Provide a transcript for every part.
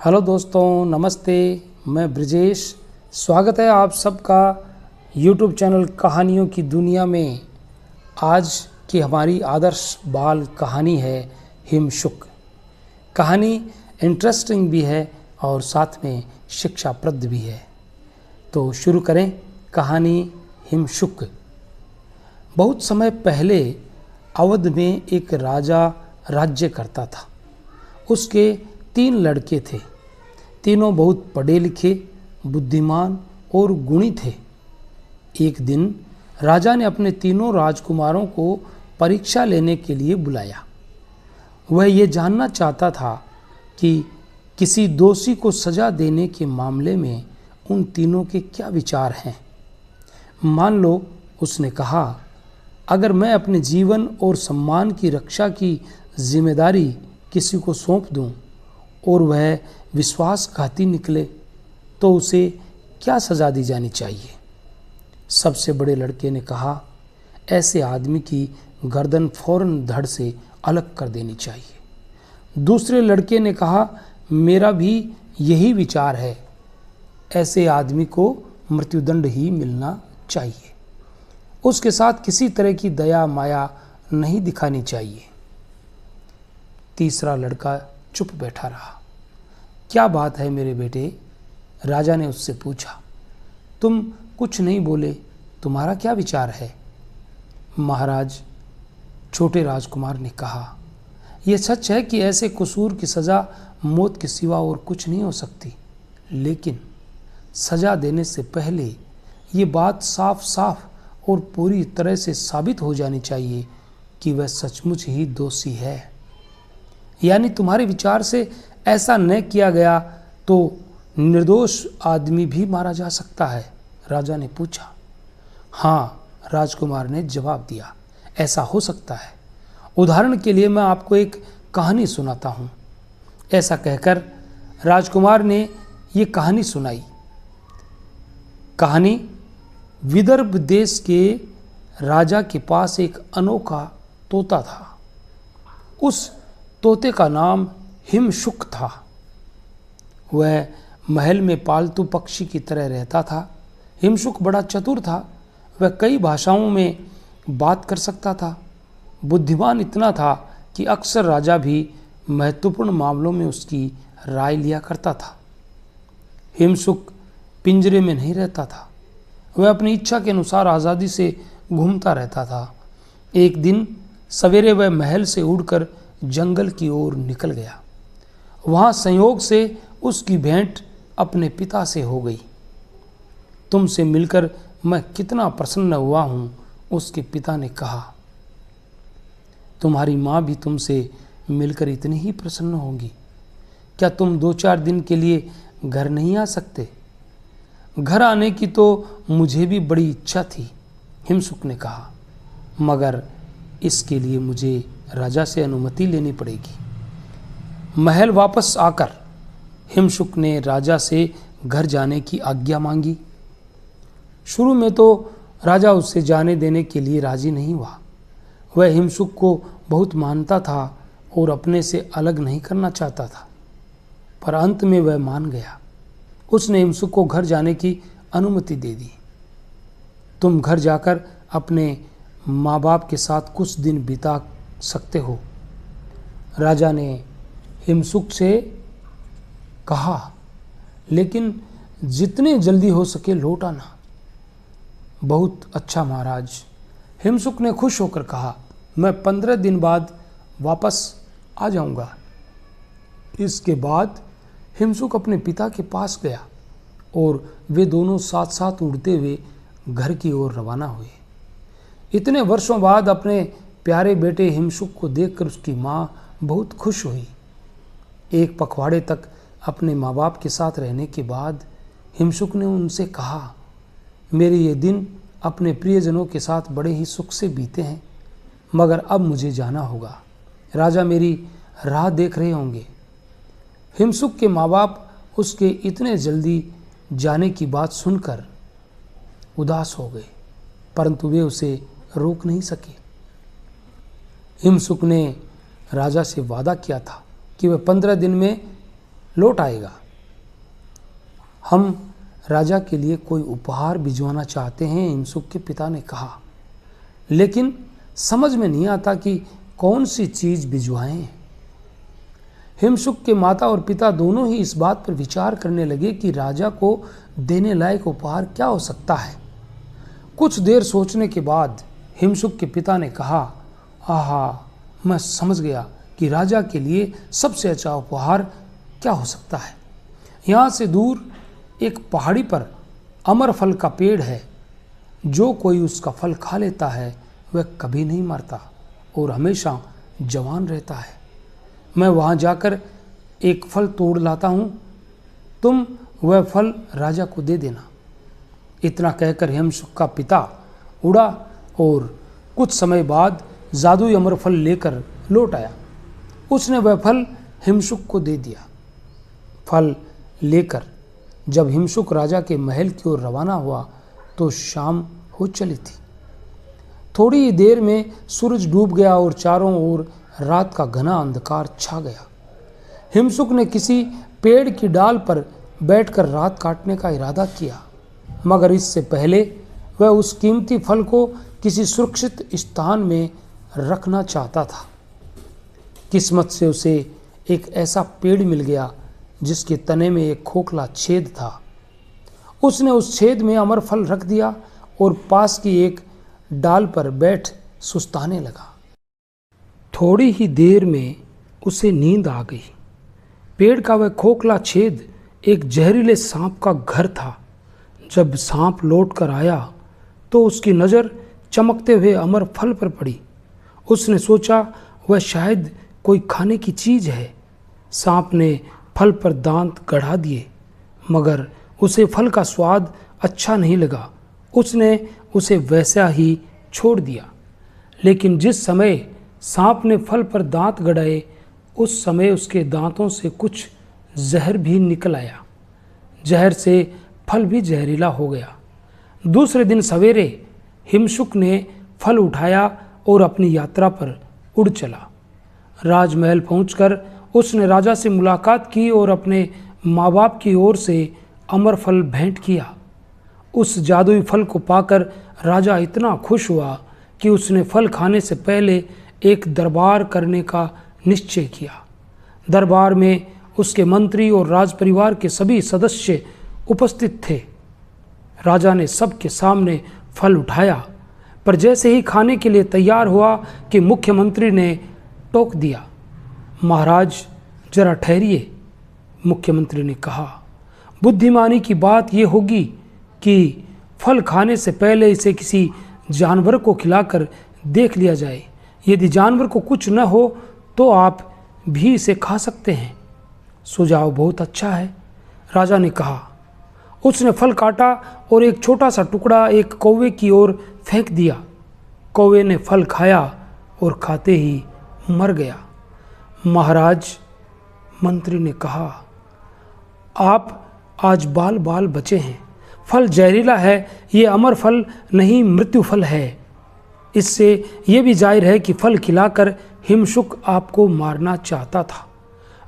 Hello दोस्तों, नमस्ते। मैं ब्रिजेश। स्वागत है आप सबका यूट्यूब चैनल कहानियों की दुनिया में। आज की हमारी आदर्श बाल कहानी है हिमशुक। कहानी इंटरेस्टिंग भी है और साथ में शिक्षाप्रद भी है। तो शुरू करें कहानी हिमशुक। बहुत समय पहले अवध में एक राजा राज्य करता था। उसके 3 लड़के थे। तीनों बहुत पढ़े लिखे, बुद्धिमान और गुणी थे। एक दिन राजा ने अपने तीनों राजकुमारों को परीक्षा लेने के लिए बुलाया। वह ये जानना चाहता था कि किसी दोषी को सजा देने के मामले में उन तीनों के क्या विचार हैं। मान लो, उसने कहा, अगर मैं अपने जीवन और सम्मान की रक्षा की जिम्मेदारी किसी को सौंप दूं और वह विश्वासघाती निकले तो उसे क्या सजा दी जानी चाहिए। सबसे बड़े लड़के ने कहा, ऐसे आदमी की गर्दन फौरन धड़ से अलग कर देनी चाहिए। दूसरे लड़के ने कहा, मेरा भी यही विचार है, ऐसे आदमी को मृत्युदंड ही मिलना चाहिए। उसके साथ किसी तरह की दया माया नहीं दिखानी चाहिए। तीसरा लड़का चुप बैठा रहा। क्या बात है मेरे बेटे? राजा ने उससे पूछा। तुम कुछ नहीं बोले, तुम्हारा क्या विचार है? महाराज, छोटे राजकुमार ने कहा, यह सच है कि ऐसे कसूर की सज़ा मौत के सिवा और कुछ नहीं हो सकती, लेकिन सज़ा देने से पहले ये बात साफ साफ और पूरी तरह से साबित हो जानी चाहिए कि वह सचमुच ही दोषी है। यानी तुम्हारे विचार से ऐसा न किया गया तो निर्दोष आदमी भी मारा जा सकता है? राजा ने पूछा। हाँ, राजकुमार ने जवाब दिया, ऐसा हो सकता है। उदाहरण के लिए मैं आपको एक कहानी सुनाता हूँ। ऐसा कहकर राजकुमार ने ये कहानी सुनाई। कहानी, विदर्भ देश के राजा के पास एक अनोखा तोता था। उस तोते का नाम हिमशुक था। वह महल में पालतू पक्षी की तरह रहता था। हिमशुक बड़ा चतुर था। वह कई भाषाओं में बात कर सकता था। बुद्धिमान इतना था कि अक्सर राजा भी महत्वपूर्ण मामलों में उसकी राय लिया करता था। हिमशुक पिंजरे में नहीं रहता था। वह अपनी इच्छा के अनुसार आज़ादी से घूमता रहता था। एक दिन सवेरे वह महल से उड़कर जंगल की ओर निकल गया। वहाँ संयोग से उसकी भेंट अपने पिता से हो गई। तुमसे मिलकर मैं कितना प्रसन्न हुआ हूँ, उसके पिता ने कहा। तुम्हारी माँ भी तुमसे मिलकर इतनी ही प्रसन्न होगी। क्या तुम 2-4 दिन के लिए घर नहीं आ सकते? घर आने की तो मुझे भी बड़ी इच्छा थी, हिमशुक ने कहा, मगर इसके लिए मुझे राजा से अनुमति लेनी पड़ेगी। महल वापस आकर हिमशुक ने राजा से घर जाने की आज्ञा मांगी। शुरू में तो राजा उससे जाने देने के लिए राजी नहीं हुआ। वह हिमशुक को बहुत मानता था और अपने से अलग नहीं करना चाहता था, पर अंत में वह मान गया। उसने हिमशुक को घर जाने की अनुमति दे दी। तुम घर जाकर अपने माँ बाप के साथ कुछ दिन बिता सकते हो, राजा ने हिमशुक से कहा, लेकिन जितने जल्दी हो सके लौट आना। बहुत अच्छा महाराज, हिमशुक ने खुश होकर कहा, मैं 15 दिन बाद वापस आ जाऊंगा। इसके बाद हिमशुक अपने पिता के पास गया और वे दोनों साथ साथ उड़ते हुए घर की ओर रवाना हुए। इतने वर्षों बाद अपने प्यारे बेटे हिमशुक को देखकर उसकी माँ बहुत खुश हुई। एक पखवाड़े तक अपने माँ बाप के साथ रहने के बाद हिमशुक ने उनसे कहा, मेरे ये दिन अपने प्रियजनों के साथ बड़े ही सुख से बीते हैं, मगर अब मुझे जाना होगा। राजा मेरी राह देख रहे होंगे। हिमशुक के माँ बाप उसके इतने जल्दी जाने की बात सुनकर उदास हो गए, परंतु वे उसे रोक नहीं सके। हिमशुक ने राजा से वादा किया था कि वह 15 दिन में लौट आएगा। हम राजा के लिए कोई उपहार भिजवाना चाहते हैं, हिमसुक के पिता ने कहा, लेकिन समझ में नहीं आता कि कौन सी चीज़ भिजवाएं। हिमसुक के माता और पिता दोनों ही इस बात पर विचार करने लगे कि राजा को देने लायक उपहार क्या हो सकता है। कुछ देर सोचने के बाद हिमसुक के पिता ने कहा, आहा, मैं समझ गया कि राजा के लिए सबसे अच्छा उपहार क्या हो सकता है। यहाँ से दूर एक पहाड़ी पर अमर फल का पेड़ है। जो कोई उसका फल खा लेता है वह कभी नहीं मरता और हमेशा जवान रहता है। मैं वहाँ जाकर एक फल तोड़ लाता हूँ, तुम वह फल राजा को दे देना। इतना कहकर हिमसुक का पिता उड़ा और कुछ समय बाद जादुई अमर फल लेकर लौट आया। उसने वह फल हिमसुक को दे दिया। फल लेकर जब हिमसुक राजा के महल की ओर रवाना हुआ तो शाम हो चली थी। थोड़ी ही देर में सूरज डूब गया और चारों ओर रात का घना अंधकार छा गया। हिमसुक ने किसी पेड़ की डाल पर बैठकर रात काटने का इरादा किया, मगर इससे पहले वह उस कीमती फल को किसी सुरक्षित स्थान में रखना चाहता था। किस्मत से उसे एक ऐसा पेड़ मिल गया जिसके तने में एक खोखला छेद था। उसने उस छेद में अमर फल रख दिया और पास की एक डाल पर बैठ सुस्ताने लगा। थोड़ी ही देर में उसे नींद आ गई। पेड़ का वह खोखला छेद एक जहरीले सांप का घर था। जब सांप लौट कर आया तो उसकी नज़र चमकते हुए अमर फल पर पड़ी। उसने सोचा वह शायद कोई खाने की चीज़ है। सांप ने फल पर दांत गड़ा दिए, मगर उसे फल का स्वाद अच्छा नहीं लगा। उसने उसे वैसा ही छोड़ दिया। लेकिन जिस समय सांप ने फल पर दांत गड़ाए, उस समय उसके दांतों से कुछ जहर भी निकल आया। जहर से फल भी जहरीला हो गया। दूसरे दिन सवेरे हिमसुक ने फल उठाया और अपनी यात्रा पर उड़ चला। राजमहल पहुंचकर उसने राजा से मुलाकात की और अपने माँ बाप की ओर से अमर फल भेंट किया। उस जादुई फल को पाकर राजा इतना खुश हुआ कि उसने फल खाने से पहले एक दरबार करने का निश्चय किया। दरबार में उसके मंत्री और राजपरिवार के सभी सदस्य उपस्थित थे। राजा ने सबके सामने फल उठाया, पर जैसे ही खाने के लिए तैयार हुआ कि मुख्यमंत्री ने टोक दिया। महाराज, जरा ठहरिए, मुख्यमंत्री ने कहा। बुद्धिमानी की बात यह होगी कि फल खाने से पहले इसे किसी जानवर को खिलाकर देख लिया जाए। यदि जानवर को कुछ न हो तो आप भी इसे खा सकते हैं। सुझाव बहुत अच्छा है, राजा ने कहा। उसने फल काटा और एक छोटा सा टुकड़ा एक कौवे की ओर फेंक दिया। कौवे ने फल खाया और खाते ही मर गया। महाराज, मंत्री ने कहा, आप आज बाल बाल बचे हैं। फल जहरीला है, ये अमर फल नहीं मृत्यु फल है। इससे ये भी जाहिर है कि फल खिलाकर हिमसुक आपको मारना चाहता था।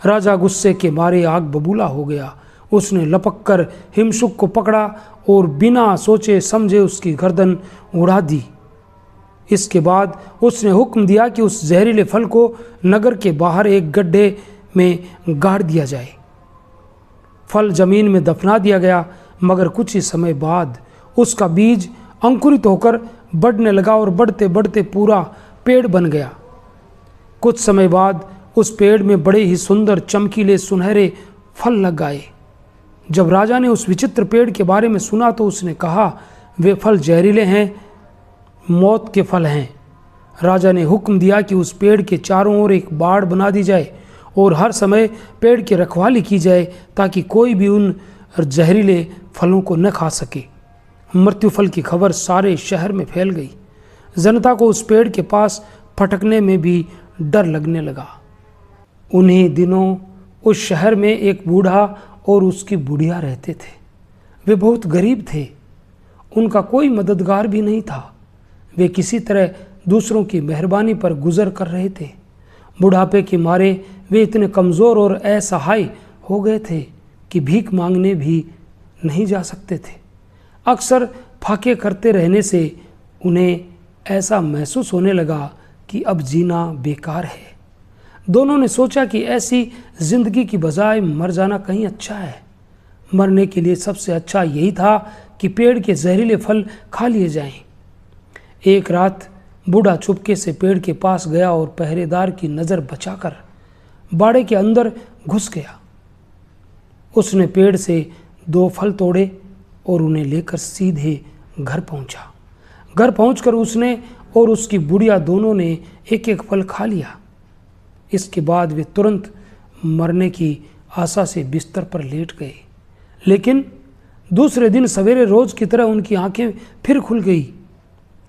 राजा गुस्से के मारे आग बबूला हो गया। उसने लपक कर हिमसुक को पकड़ा और बिना सोचे समझे उसकी गर्दन उड़ा दी। इसके बाद उसने हुक्म दिया कि उस जहरीले फल को नगर के बाहर एक गड्ढे में गाड़ दिया जाए। फल जमीन में दफना दिया गया, मगर कुछ ही समय बाद उसका बीज अंकुरित होकर बढ़ने लगा और बढ़ते बढ़ते पूरा पेड़ बन गया। कुछ समय बाद उस पेड़ में बड़े ही सुंदर चमकीले सुनहरे फल लग आए। जब राजा ने उस विचित्र पेड़ के बारे में सुना तो उसने कहा, वे फल जहरीले हैं, मौत के फल हैं। राजा ने हुक्म दिया कि उस पेड़ के चारों ओर एक बाड़ बना दी जाए और हर समय पेड़ की रखवाली की जाए ताकि कोई भी उन जहरीले फलों को न खा सके। मृत्यु फल की खबर सारे शहर में फैल गई। जनता को उस पेड़ के पास फटकने में भी डर लगने लगा। उन्हीं दिनों उस शहर में एक बूढ़ा और उसकी बुढ़िया रहते थे। वे बहुत गरीब थे, उनका कोई मददगार भी नहीं था। वे किसी तरह दूसरों की मेहरबानी पर गुजर कर रहे थे। बुढ़ापे के मारे वे इतने कमज़ोर और असहाय हो गए थे कि भीख मांगने भी नहीं जा सकते थे। अक्सर फाके करते रहने से उन्हें ऐसा महसूस होने लगा कि अब जीना बेकार है। दोनों ने सोचा कि ऐसी जिंदगी की बजाय मर जाना कहीं अच्छा है। मरने के लिए सबसे अच्छा यही था कि पेड़ के जहरीले फल खा लिए जाएं। एक रात बूढ़ा चुपके से पेड़ के पास गया और पहरेदार की नज़र बचाकर बाड़े के अंदर घुस गया। उसने पेड़ से 2 फल तोड़े और उन्हें लेकर सीधे घर पहुंचा। घर पहुंचकर उसने और उसकी बुढ़िया दोनों ने एक एक फल खा लिया। इसके बाद वे तुरंत मरने की आशा से बिस्तर पर लेट गए। लेकिन दूसरे दिन सवेरे रोज की तरह उनकी आंखें फिर खुल गई।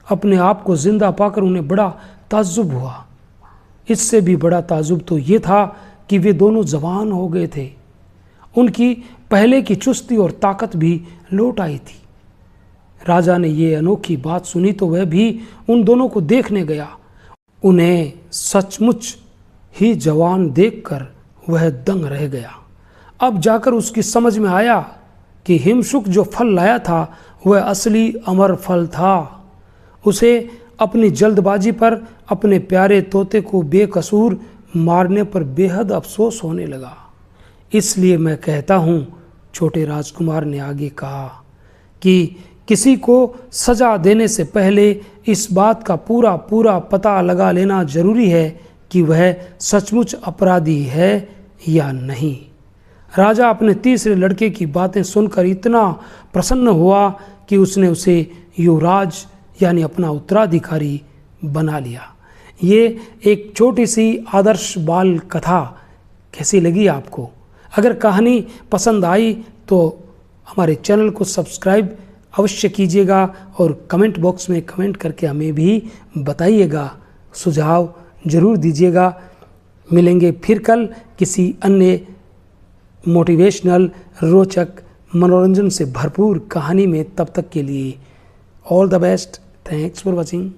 अपने आप को जिंदा पाकर उन्हें बड़ा ताज्जुब हुआ। इससे भी बड़ा ताज्जुब तो ये था कि वे दोनों जवान हो गए थे। उनकी पहले की चुस्ती और ताकत भी लौट आई थी। राजा ने ये अनोखी बात सुनी तो वह भी उन दोनों को देखने गया। उन्हें सचमुच ही जवान देखकर वह दंग रह गया। अब जाकर उसकी समझ में आया कि हिमशुक जो फल लाया था वह असली अमर फल था। उसे अपनी जल्दबाजी पर अपने प्यारे तोते को बेकसूर मारने पर बेहद अफसोस होने लगा। इसलिए मैं कहता हूँ, छोटे राजकुमार ने आगे कहा, कि किसी को सजा देने से पहले इस बात का पूरा पूरा पता लगा लेना जरूरी है कि वह सचमुच अपराधी है या नहीं। राजा अपने तीसरे लड़के की बातें सुनकर इतना प्रसन्न हुआ कि उसने उसे युवराज यानी अपना उत्तराधिकारी बना लिया। ये एक छोटी सी आदर्श बाल कथा कैसी लगी आपको? अगर कहानी पसंद आई तो हमारे चैनल को सब्सक्राइब अवश्य कीजिएगा और कमेंट बॉक्स में कमेंट करके हमें भी बताइएगा, सुझाव ज़रूर दीजिएगा। मिलेंगे फिर कल किसी अन्य मोटिवेशनल, रोचक, मनोरंजन से भरपूर कहानी में। तब तक के लिए all the best. Thanks for watching.